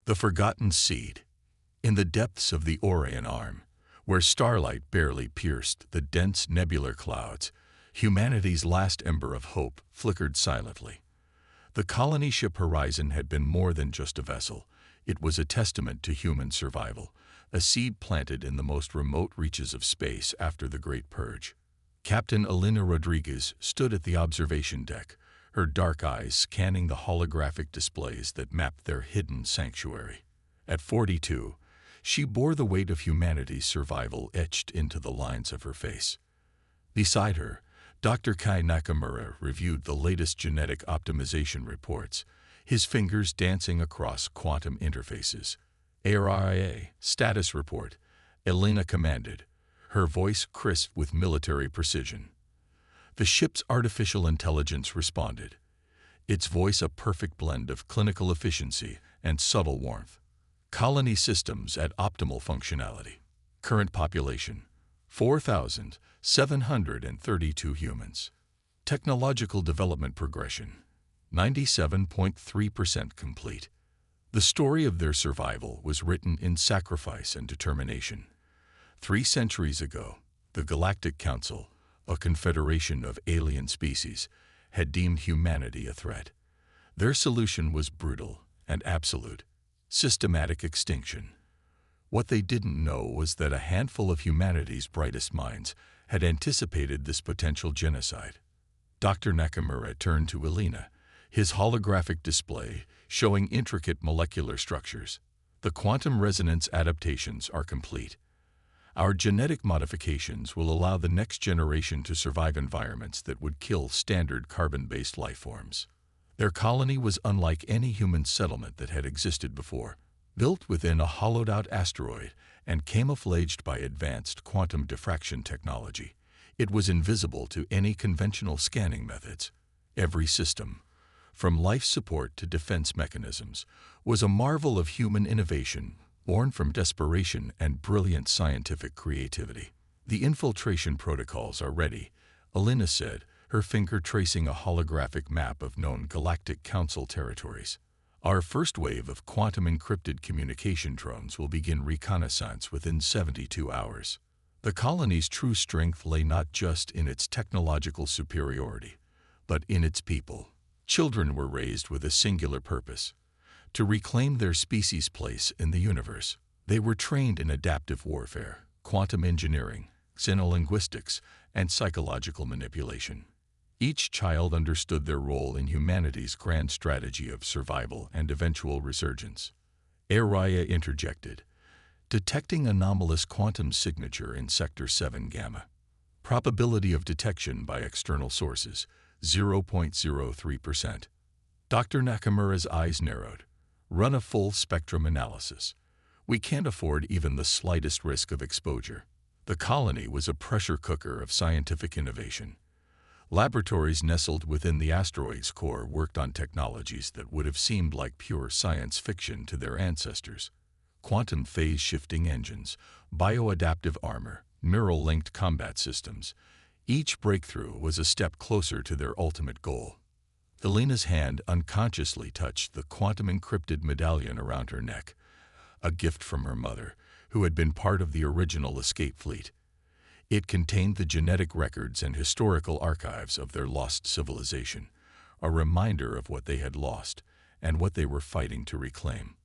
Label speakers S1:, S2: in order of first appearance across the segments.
S1: The Forgotten Seed. In the depths of the Orion Arm, where starlight barely pierced the dense nebular clouds, humanity's last ember of hope flickered silently. The colony ship Horizon had been more than just a vessel. It was a testament to human survival, a seed planted in the most remote reaches of space after the Great Purge. Captain Elena Rodriguez stood at the observation deck, her dark eyes scanning the holographic displays that mapped their hidden sanctuary. At 42, she bore the weight of humanity's survival etched into the lines of her face. Beside her, Dr. Kai Nakamura reviewed the latest genetic optimization reports, his fingers dancing across quantum interfaces. ARIA status report, Elena commanded, her voice crisp with military precision. The ship's artificial intelligence responded, its voice a perfect blend of clinical efficiency and subtle warmth. Colony systems at optimal functionality. Current population, 4,732 humans. Technological development progression, 97.3% complete. The story of their survival was written in sacrifice and determination. 3 centuries ago, the Galactic Council, a confederation of alien species, had deemed humanity a threat. Their solution was brutal and absolute: systematic extinction. What they didn't know was that a handful of humanity's brightest minds had anticipated this potential genocide. Dr. Nakamura turned to Elena, his holographic display showing intricate molecular structures. The quantum resonance adaptations are complete. Our genetic modifications will allow the next generation to survive environments that would kill standard carbon-based life forms. Their colony was unlike any human settlement that had existed before, built within a hollowed-out asteroid and camouflaged by advanced quantum diffraction technology. It was invisible to any conventional scanning methods. Every system, from life support to defense mechanisms, was a marvel of human innovation, born from desperation and brilliant scientific creativity. The infiltration protocols are ready, Elena said, her finger tracing a holographic map of known Galactic Council territories. Our first wave of quantum-encrypted communication drones will begin reconnaissance within 72 hours. The colony's true strength lay not just in its technological superiority, but in its people. Children were raised with a singular purpose: to reclaim their species' place in the universe. They were trained in adaptive warfare, quantum engineering, xenolinguistics, and psychological manipulation. Each child understood their role in humanity's grand strategy of survival and eventual resurgence. Araya interjected, detecting anomalous quantum signature in Sector 7 Gamma. Probability of detection by external sources, 0.03%. Dr. Nakamura's eyes narrowed. Run a full spectrum analysis. We can't afford even the slightest risk of exposure. The colony was a pressure cooker of scientific innovation. Laboratories nestled within the asteroid's core worked on technologies that would have seemed like pure science fiction to their ancestors. Quantum phase-shifting engines, bioadaptive armor, neural-linked combat systems. Each breakthrough was a step closer to their ultimate goal. Elena's hand unconsciously touched the quantum-encrypted medallion around her neck, a gift from her mother, who had been part of the original escape fleet. It contained the genetic records and historical archives of their lost civilization, a reminder of what they had lost and what they were fighting to reclaim.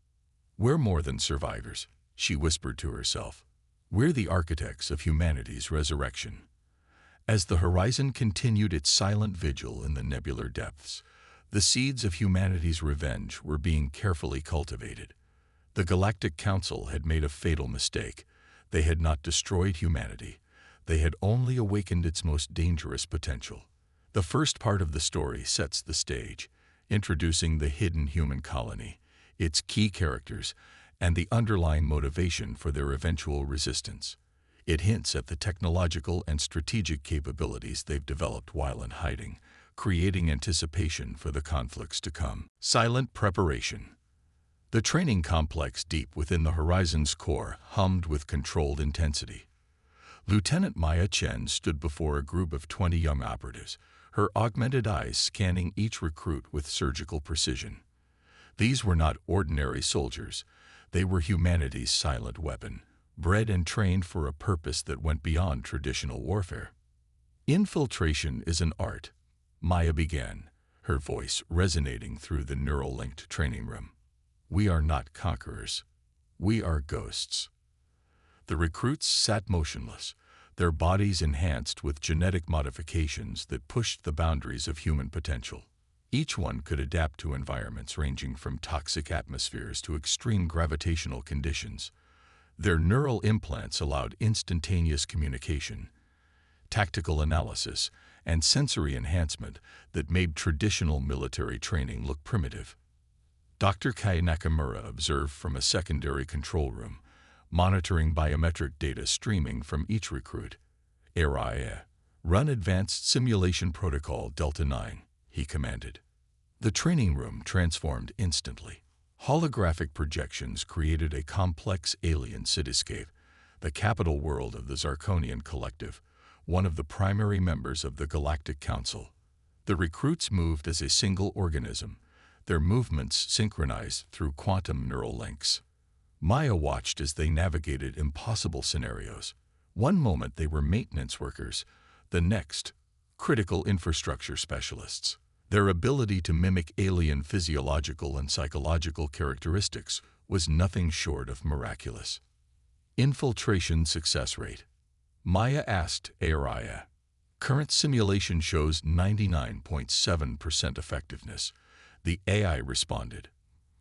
S1: "We're more than survivors," she whispered to herself. "We're the architects of humanity's resurrection." As the Horizon continued its silent vigil in the nebular depths, the seeds of humanity's revenge were being carefully cultivated. The Galactic Council had made a fatal mistake. They had not destroyed humanity. They had only awakened its most dangerous potential. The first part of the story sets the stage, introducing the hidden human colony, its key characters, and the underlying motivation for their eventual resistance. It hints at the technological and strategic capabilities they've developed while in hiding, creating anticipation for the conflicts to come. Silent preparation. The training complex deep within the Horizon's core hummed with controlled intensity. Lieutenant Maya Chen stood before a group of 20 young operatives, her augmented eyes scanning each recruit with surgical precision. These were not ordinary soldiers. They were humanity's silent weapon, bred and trained for a purpose that went beyond traditional warfare. Infiltration is an art, Maya began, her voice resonating through the neural-linked training room. We are not conquerors. We are ghosts. The recruits sat motionless, their bodies enhanced with genetic modifications that pushed the boundaries of human potential. Each one could adapt to environments ranging from toxic atmospheres to extreme gravitational conditions. Their neural implants allowed instantaneous communication, tactical analysis, and sensory enhancement that made traditional military training look primitive. Dr. Kai Nakamura observed from a secondary control room, monitoring biometric data streaming from each recruit. Area, run advanced simulation protocol Delta 9, he commanded. The training room transformed instantly. Holographic projections created a complex alien cityscape, the capital world of the Zarkonian Collective, one of the primary members of the Galactic Council. The recruits moved as a single organism, their movements synchronized through quantum neural links. Maya watched as they navigated impossible scenarios. One moment they were maintenance workers, the next, critical infrastructure specialists. Their ability to mimic alien physiological and psychological characteristics was nothing short of miraculous. Infiltration success rate. Maya asked Araya. Current simulation shows 99.7% effectiveness. The AI responded.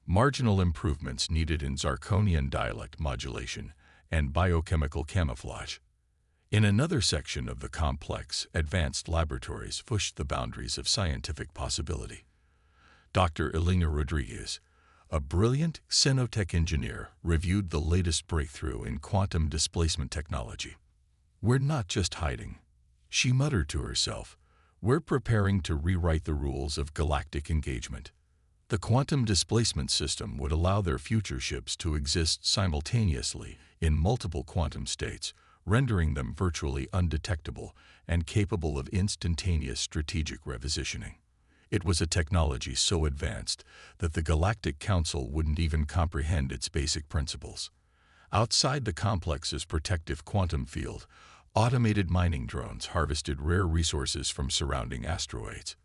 S1: Marginal improvements needed in Zarkonian dialect modulation and biochemical camouflage. In another section of the complex, advanced laboratories pushed the boundaries of scientific possibility. Dr. Elena Rodriguez, a brilliant xenotech engineer, reviewed the latest breakthrough in quantum displacement technology. We're not just hiding, she muttered to herself. We're preparing to rewrite the rules of galactic engagement. The quantum displacement system would allow their future ships to exist simultaneously in multiple quantum states, rendering them virtually undetectable and capable of instantaneous strategic repositioning. It was a technology so advanced that the Galactic Council wouldn't even comprehend its basic principles. Outside the complex's protective quantum field, automated mining drones harvested rare resources from surrounding asteroids.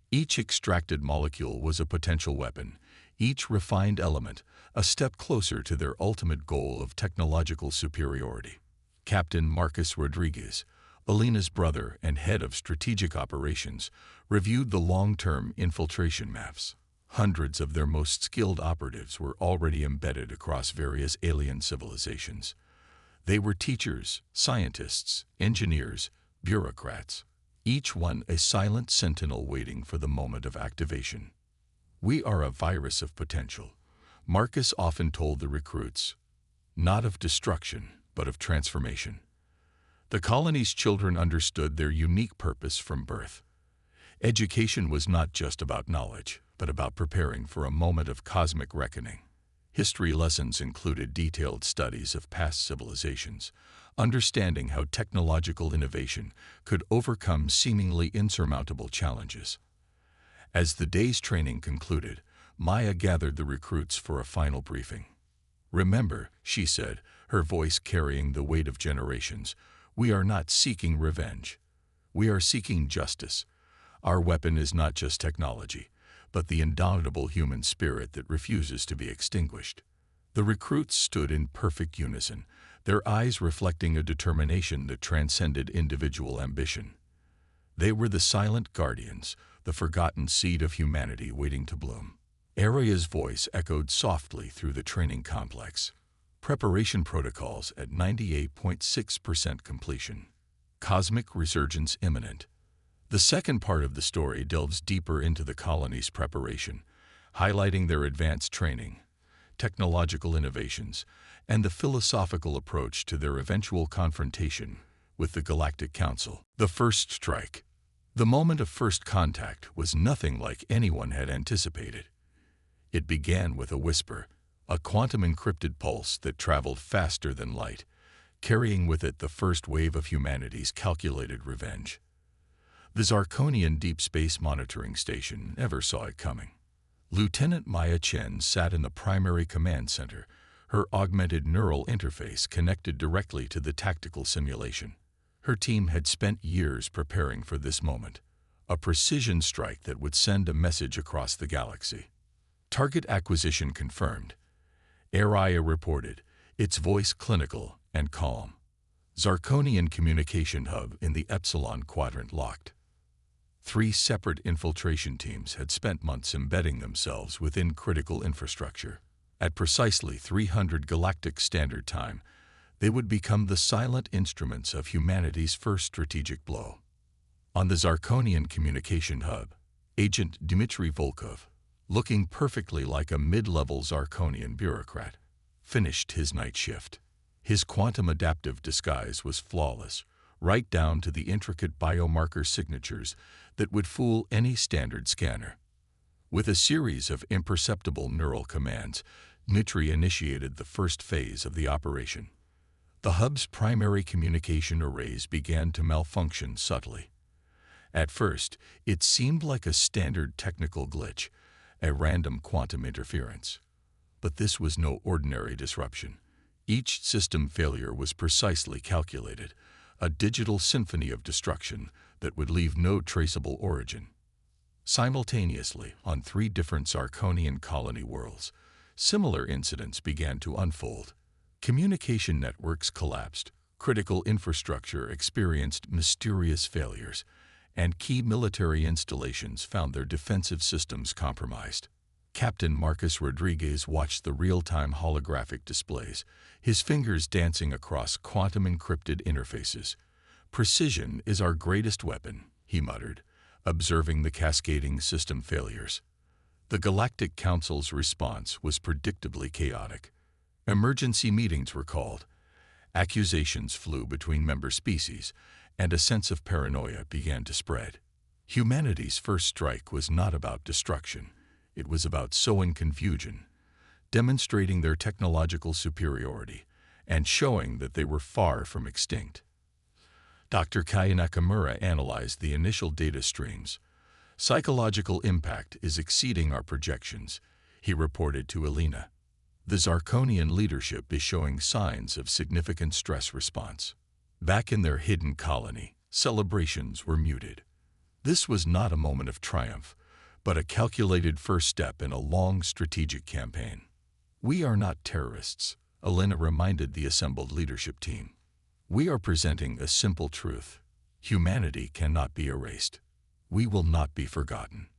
S1: Each extracted molecule was a potential weapon, each refined element a step closer to their ultimate goal of technological superiority. Captain Marcus Rodriguez, Elena's brother and head of strategic operations, reviewed the long-term infiltration maps. Hundreds of their most skilled operatives were already embedded across various alien civilizations. They were teachers, scientists, engineers, bureaucrats, each one a silent sentinel waiting for the moment of activation. We are a virus of potential, Marcus often told the recruits, not of destruction, but of transformation. The colony's children understood their unique purpose from birth. Education was not just about knowledge, but about preparing for a moment of cosmic reckoning. History lessons included detailed studies of past civilizations, understanding how technological innovation could overcome seemingly insurmountable challenges. As the day's training concluded, Maya gathered the recruits for a final briefing. Remember, she said, her voice carrying the weight of generations, we are not seeking revenge. We are seeking justice. Our weapon is not just technology, but the indomitable human spirit that refuses to be extinguished. The recruits stood in perfect unison, their eyes reflecting a determination that transcended individual ambition. They were the silent guardians, the forgotten seed of humanity waiting to bloom. Araya's voice echoed softly through the training complex. Preparation protocols at 98.6% completion. Cosmic resurgence imminent. The second part of the story delves deeper into the colony's preparation, highlighting their advanced training, technological innovations, and the philosophical approach to their eventual confrontation with the Galactic Council. The first strike. The moment of first contact was nothing like anyone had anticipated. It began with a whisper, a quantum-encrypted pulse that traveled faster than light, carrying with it the first wave of humanity's calculated revenge. The Zarkonian Deep Space Monitoring Station never saw it coming. Lieutenant Maya Chen sat in the primary command center, her augmented neural interface connected directly to the tactical simulation. Her team had spent years preparing for this moment, a precision strike that would send a message across the galaxy. Target acquisition confirmed. Araya reported, its voice clinical and calm. Zarkonian communication hub in the Epsilon quadrant locked. 3 separate infiltration teams had spent months embedding themselves within critical infrastructure. At precisely 300 Galactic Standard Time, they would become the silent instruments of humanity's first strategic blow. On the Zarkonian communication hub, Agent Dmitry Volkov, looking perfectly like a mid-level Zarkonian bureaucrat, finished his night shift. His quantum-adaptive disguise was flawless, right down to the intricate biomarker signatures that would fool any standard scanner. With a series of imperceptible neural commands, Dmitry initiated the first phase of the operation. The hub's primary communication arrays began to malfunction subtly. At first, it seemed like a standard technical glitch, a random quantum interference. But this was no ordinary disruption. Each system failure was precisely calculated, a digital symphony of destruction that would leave no traceable origin. Simultaneously, on 3 different Zarkonian colony worlds, similar incidents began to unfold. Communication networks collapsed, critical infrastructure experienced mysterious failures, and key military installations found their defensive systems compromised. Captain Marcus Rodriguez watched the real-time holographic displays, his fingers dancing across quantum-encrypted interfaces. "Precision is our greatest weapon," he muttered, observing the cascading system failures. The Galactic Council's response was predictably chaotic. Emergency meetings were called. Accusations flew between member species, and a sense of paranoia began to spread. Humanity's first strike was not about destruction. It was about sowing confusion, demonstrating their technological superiority, and showing that they were far from extinct. Dr. Kaya Nakamura analyzed the initial data streams. "Psychological impact is exceeding our projections," he reported to Elena. "The Zarkonian leadership is showing signs of significant stress response." Back in their hidden colony, celebrations were muted. This was not a moment of triumph, but a calculated first step in a long strategic campaign. "We are not terrorists," Elena reminded the assembled leadership team. "We are presenting a simple truth. Humanity cannot be erased. We will not be forgotten."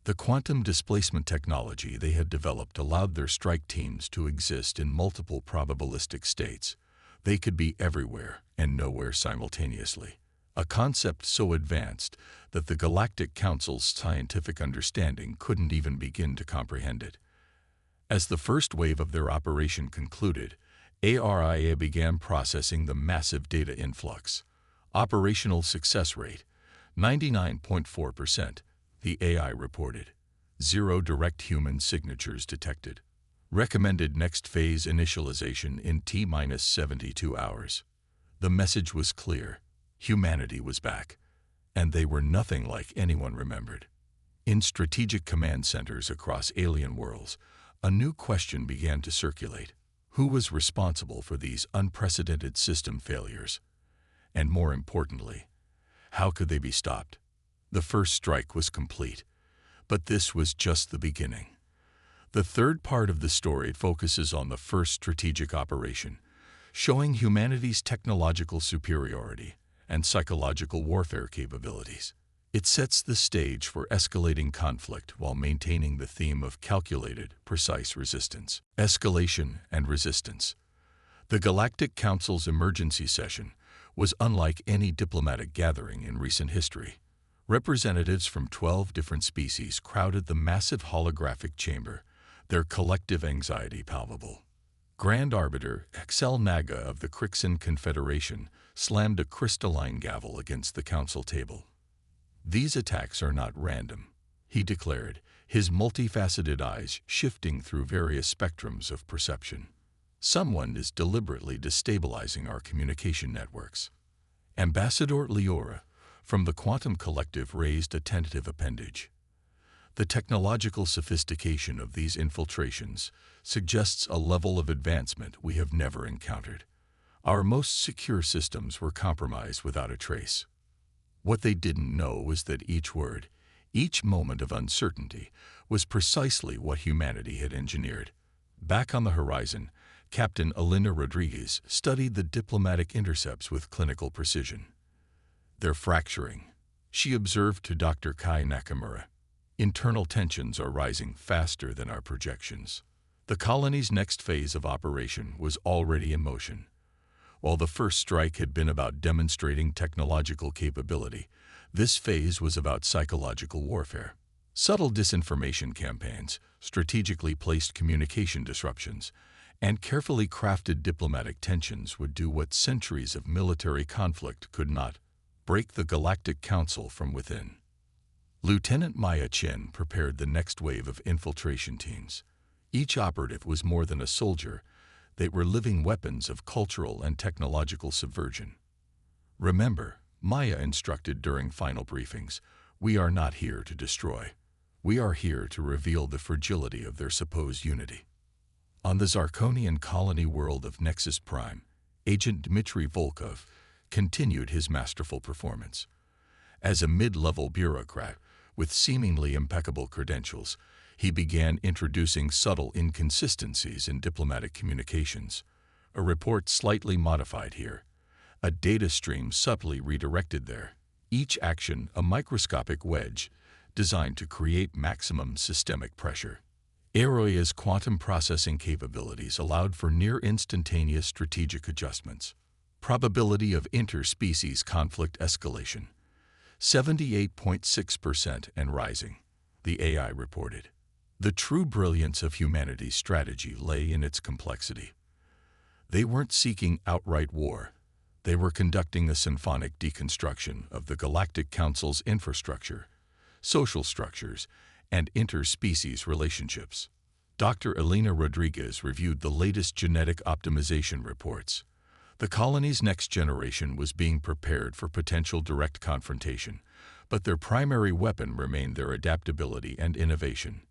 S1: The quantum displacement technology they had developed allowed their strike teams to exist in multiple probabilistic states. They could be everywhere and nowhere simultaneously, a concept so advanced that the Galactic Council's scientific understanding couldn't even begin to comprehend it. As the first wave of their operation concluded, ARIA began processing the massive data influx. Operational success rate, 99.4%, the AI reported. 0 direct human signatures detected. Recommended next phase initialization in T-72 hours. The message was clear. Humanity was back, and they were nothing like anyone remembered. In strategic command centers across alien worlds, a new question began to circulate. Who was responsible for these unprecedented system failures? And more importantly, how could they be stopped? The first strike was complete, but this was just the beginning. The third part of the story focuses on the first strategic operation, showing humanity's technological superiority and psychological warfare capabilities. It sets the stage for escalating conflict while maintaining the theme of calculated, precise resistance. Escalation and resistance. The Galactic Council's emergency session was unlike any diplomatic gathering in recent history. Representatives from 12 different species crowded the massive holographic chamber, their collective anxiety palpable. Grand Arbiter Axel Naga of the Crixan Confederation slammed a crystalline gavel against the council table. "These attacks are not random," he declared, his multifaceted eyes shifting through various spectrums of perception. "Someone is deliberately destabilizing our communication networks." Ambassador Leora from the Quantum Collective raised a tentative appendage. The technological sophistication of these infiltrations suggests a level of advancement we have never encountered. Our most secure systems were compromised without a trace. What they didn't know was that each word, each moment of uncertainty, was precisely what humanity had engineered. Back on the horizon, Captain Elena Rodriguez studied the diplomatic intercepts with clinical precision. They're fracturing, she observed to Dr. Kai Nakamura. Internal tensions are rising faster than our projections. The colony's next phase of operation was already in motion. While the first strike had been about demonstrating technological capability, this phase was about psychological warfare. Subtle disinformation campaigns, strategically placed communication disruptions, and carefully crafted diplomatic tensions would do what centuries of military conflict could not: break the Galactic Council from within. Lieutenant Maya Chen prepared the next wave of infiltration teams. Each operative was more than a soldier. They were living weapons of cultural and technological subversion. Remember, Maya instructed during final briefings, we are not here to destroy. We are here to reveal the fragility of their supposed unity. On the Zarkonian colony world of Nexus Prime, Agent Dmitry Volkov continued his masterful performance. As a mid-level bureaucrat with seemingly impeccable credentials, he began introducing subtle inconsistencies in diplomatic communications. A report slightly modified here, a data stream subtly redirected there. Each action a microscopic wedge designed to create maximum systemic pressure. Aeroia's quantum processing capabilities allowed for near-instantaneous strategic adjustments. Probability of interspecies conflict escalation, 78.6% and rising, the AI reported. The true brilliance of humanity's strategy lay in its complexity. They weren't seeking outright war. They were conducting a symphonic deconstruction of the Galactic Council's infrastructure, social structures, and interspecies relationships. Dr. Elena Rodriguez reviewed the latest genetic optimization reports. The colony's next generation was being prepared for potential direct confrontation, but their primary weapon remained their adaptability and innovation.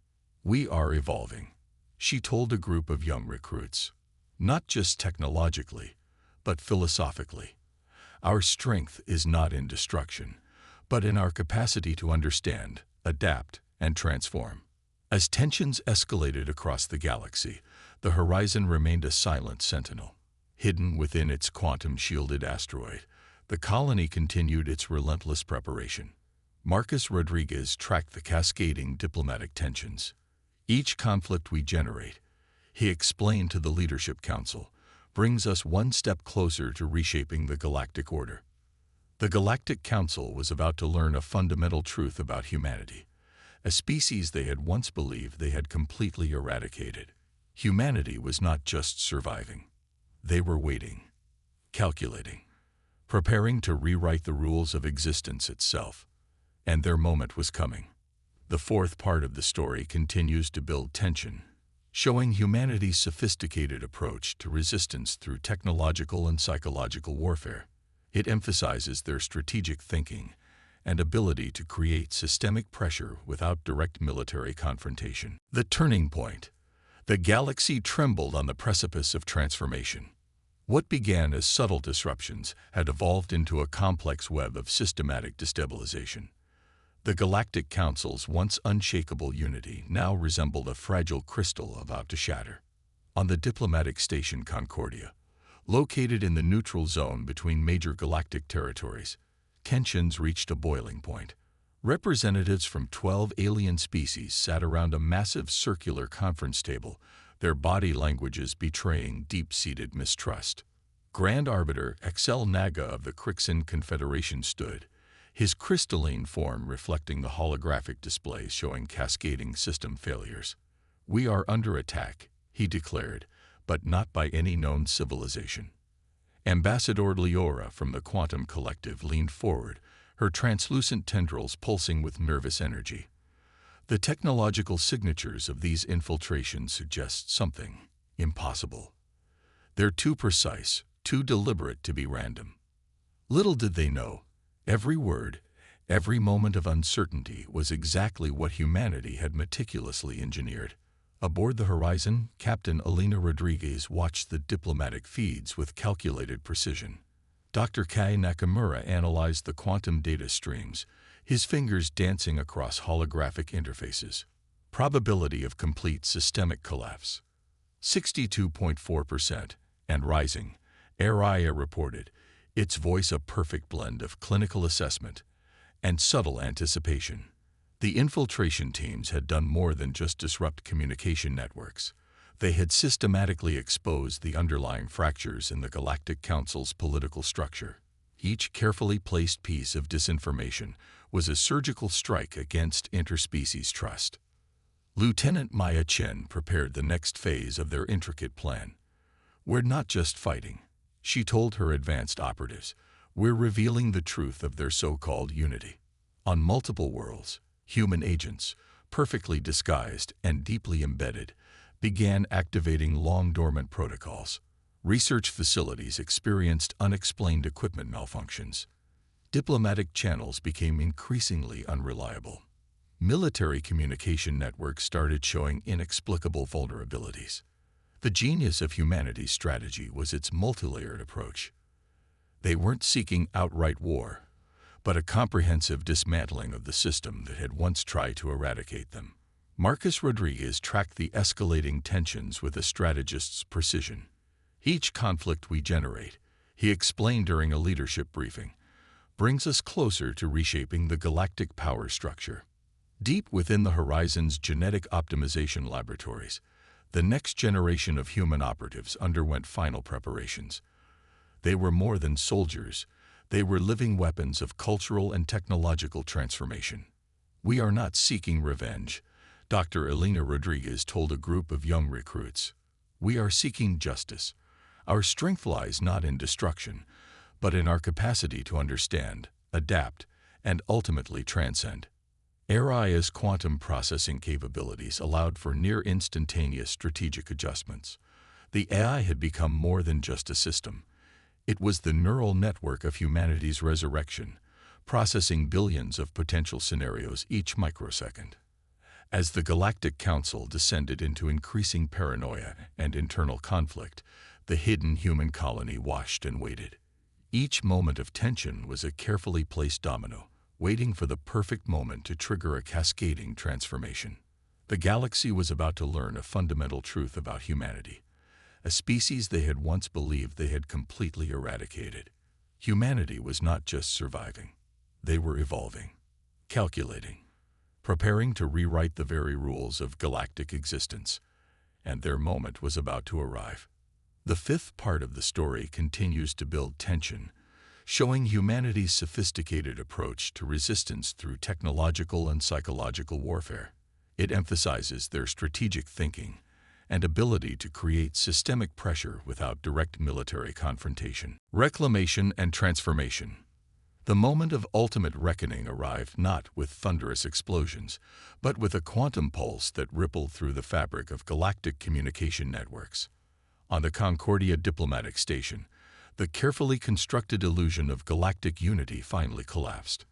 S1: We are evolving, she told a group of young recruits. Not just technologically, but philosophically. Our strength is not in destruction, but in our capacity to understand, adapt, and transform. As tensions escalated across the galaxy, the horizon remained a silent sentinel. Hidden within its quantum-shielded asteroid, the colony continued its relentless preparation. Marcus Rodriguez tracked the cascading diplomatic tensions. Each conflict we generate, he explained to the Leadership Council, brings us one step closer to reshaping the galactic order. The Galactic Council was about to learn a fundamental truth about humanity, a species they had once believed they had completely eradicated. Humanity was not just surviving. They were waiting, calculating, preparing to rewrite the rules of existence itself. And their moment was coming. The fourth part of the story continues to build tension, showing humanity's sophisticated approach to resistance through technological and psychological warfare. It emphasizes their strategic thinking and ability to create systemic pressure without direct military confrontation. The turning point. The galaxy trembled on the precipice of transformation. What began as subtle disruptions had evolved into a complex web of systematic destabilization. The Galactic Council's once unshakable unity now resembled a fragile crystal about to shatter. On the diplomatic station Concordia, located in the neutral zone between major galactic territories, tensions reached a boiling point. Representatives from 12 alien species sat around a massive circular conference table, their body languages betraying deep-seated mistrust. Grand Arbiter Excel Naga of the Crixan Confederation stood, his crystalline form reflecting the holographic displays showing cascading system failures. We are under attack, he declared, but not by any known civilization. Ambassador Leora from the Quantum Collective leaned forward, her translucent tendrils pulsing with nervous energy. The technological signatures of these infiltrations suggest something impossible. They're too precise, too deliberate to be random. Little did they know, every word, Every moment of uncertainty was exactly what humanity had meticulously engineered. Aboard the Horizon, Captain Alina Rodriguez watched the diplomatic feeds with calculated precision. Dr. Kai Nakamura analyzed the quantum data streams, his fingers dancing across holographic interfaces. Probability of complete systemic collapse: 62.4%, and rising, Araya reported, its voice a perfect blend of clinical assessment and subtle anticipation. The infiltration teams had done more than just disrupt communication networks. They had systematically exposed the underlying fractures in the Galactic Council's political structure. Each carefully placed piece of disinformation was a surgical strike against interspecies trust. Lieutenant Maya Chen prepared the next phase of their intricate plan. "We're not just fighting," she told her advanced operatives. "We're revealing the truth of their so-called unity." On multiple worlds, human agents, perfectly disguised and deeply embedded, began activating long-dormant protocols. Research facilities experienced unexplained equipment malfunctions. Diplomatic channels became increasingly unreliable. Military communication networks started showing inexplicable vulnerabilities. The genius of humanity's strategy was its multilayered approach. They weren't seeking outright war, but a comprehensive dismantling of the system that had once tried to eradicate them. Marcus Rodriguez tracked the escalating tensions with a strategist's precision. "Each conflict we generate," he explained during a leadership briefing, "brings us closer to reshaping the galactic power structure." Deep within the Horizon's genetic optimization laboratories, the next generation of human operatives underwent final preparations. They were more than soldiers. They were living weapons of cultural and technological transformation. "We are not seeking revenge," Dr. Alina Rodriguez told a group of young recruits. "We are seeking justice. Our strength lies not in destruction, but in our capacity to understand, adapt, and ultimately transcend." AI's quantum processing capabilities allowed for near-instantaneous strategic adjustments. The AI had become more than just a system. It was the neural network of humanity's resurrection, processing billions of potential scenarios each microsecond. As the Galactic Council descended into increasing paranoia and internal conflict, the hidden human colony watched and waited. Each moment of tension was a carefully placed domino, waiting for the perfect moment to trigger a cascading transformation. The galaxy was about to learn a fundamental truth about humanity, a species they had once believed they had completely eradicated. Humanity was not just surviving. They were evolving, calculating, preparing to rewrite the very rules of galactic existence, and their moment was about to arrive. The fifth part of the story continues to build tension, showing humanity's sophisticated approach to resistance through technological and psychological warfare. It emphasizes their strategic thinking and ability to create systemic pressure without direct military confrontation. Reclamation and transformation. The moment of ultimate reckoning arrived not with thunderous explosions, but with a quantum pulse that rippled through the fabric of galactic communication networks. On the Concordia diplomatic station, the carefully constructed illusion of galactic unity finally collapsed.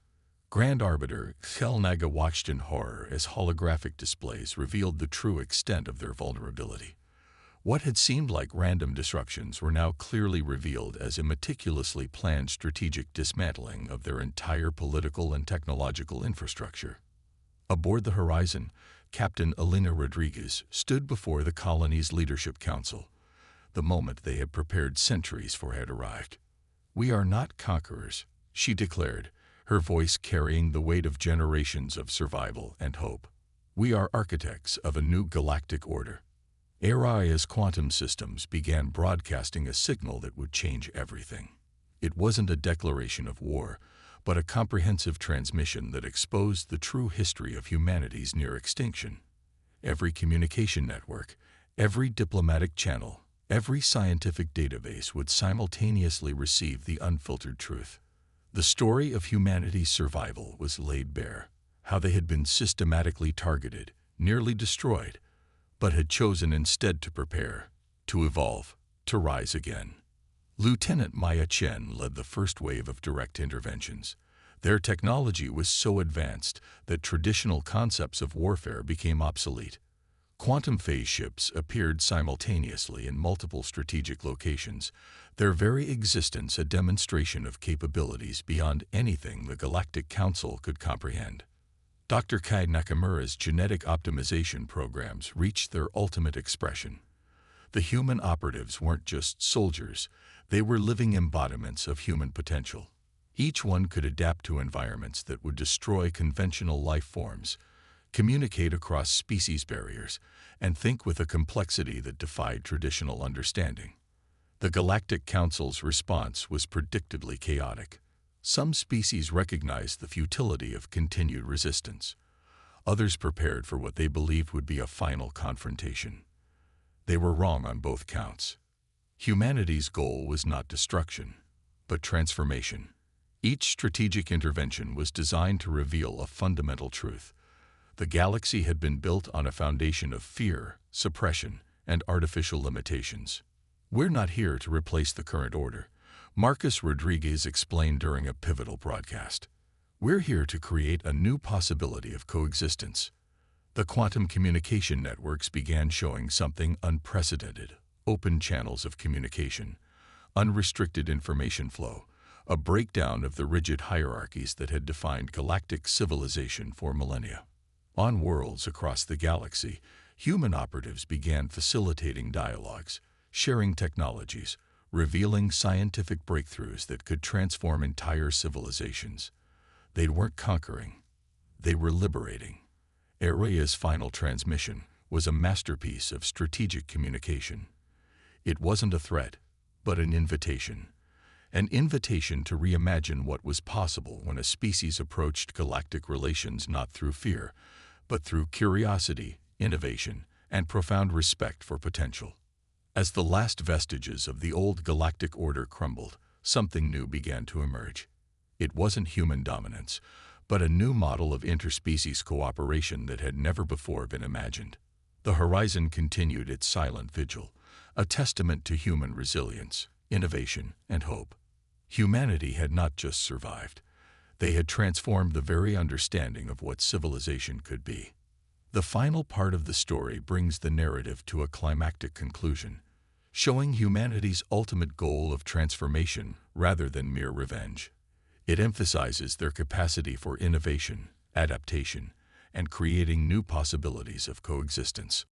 S1: Grand Arbiter Naga watched in horror as holographic displays revealed the true extent of their vulnerability. What had seemed like random disruptions were now clearly revealed as a meticulously planned strategic dismantling of their entire political and technological infrastructure. Aboard the Horizon, Captain Alina Rodriguez stood before the colony's leadership council. The moment they had prepared centuries for had arrived. "We are not conquerors," she declared, her voice carrying the weight of generations of survival and hope. "We are architects of a new galactic order." AI's quantum systems began broadcasting a signal that would change everything. It wasn't a declaration of war, but a comprehensive transmission that exposed the true history of humanity's near extinction. Every communication network, every diplomatic channel, every scientific database would simultaneously receive the unfiltered truth. The story of humanity's survival was laid bare, how they had been systematically targeted, nearly destroyed, but had chosen instead to prepare, to evolve, to rise again. Lieutenant Maya Chen led the first wave of direct interventions. Their technology was so advanced that traditional concepts of warfare became obsolete. Quantum phase ships appeared simultaneously in multiple strategic locations, their very existence a demonstration of capabilities beyond anything the Galactic Council could comprehend. Dr. Kai Nakamura's genetic optimization programs reached their ultimate expression. The human operatives weren't just soldiers, they were living embodiments of human potential. Each one could adapt to environments that would destroy conventional life forms, communicate across species barriers, and think with a complexity that defied traditional understanding. The Galactic Council's response was predictably chaotic. Some species recognized the futility of continued resistance. Others prepared for what they believed would be a final confrontation. They were wrong on both counts. Humanity's goal was not destruction, but transformation. Each strategic intervention was designed to reveal a fundamental truth. The galaxy had been built on a foundation of fear, suppression, and artificial limitations. "We're not here to replace the current order," Marcus Rodriguez explained during a pivotal broadcast. "We're here to create a new possibility of coexistence." The quantum communication networks began showing something unprecedented: open channels of communication, unrestricted information flow, a breakdown of the rigid hierarchies that had defined galactic civilization for millennia. On worlds across the galaxy, human operatives began facilitating dialogues, sharing technologies, revealing scientific breakthroughs that could transform entire civilizations. They weren't conquering, they were liberating. Araya's final transmission was a masterpiece of strategic communication. It wasn't a threat, but an invitation. An invitation to reimagine what was possible when a species approached galactic relations not through fear, but through curiosity, innovation, and profound respect for potential. As the last vestiges of the old galactic order crumbled, something new began to emerge. It wasn't human dominance, but a new model of interspecies cooperation that had never before been imagined. The horizon continued its silent vigil, a testament to human resilience, innovation, and hope. Humanity had not just survived. They had transformed the very understanding of what civilization could be. The final part of the story brings the narrative to a climactic conclusion, showing humanity's ultimate goal of transformation rather than mere revenge. It emphasizes their capacity for innovation, adaptation, and creating new possibilities of coexistence.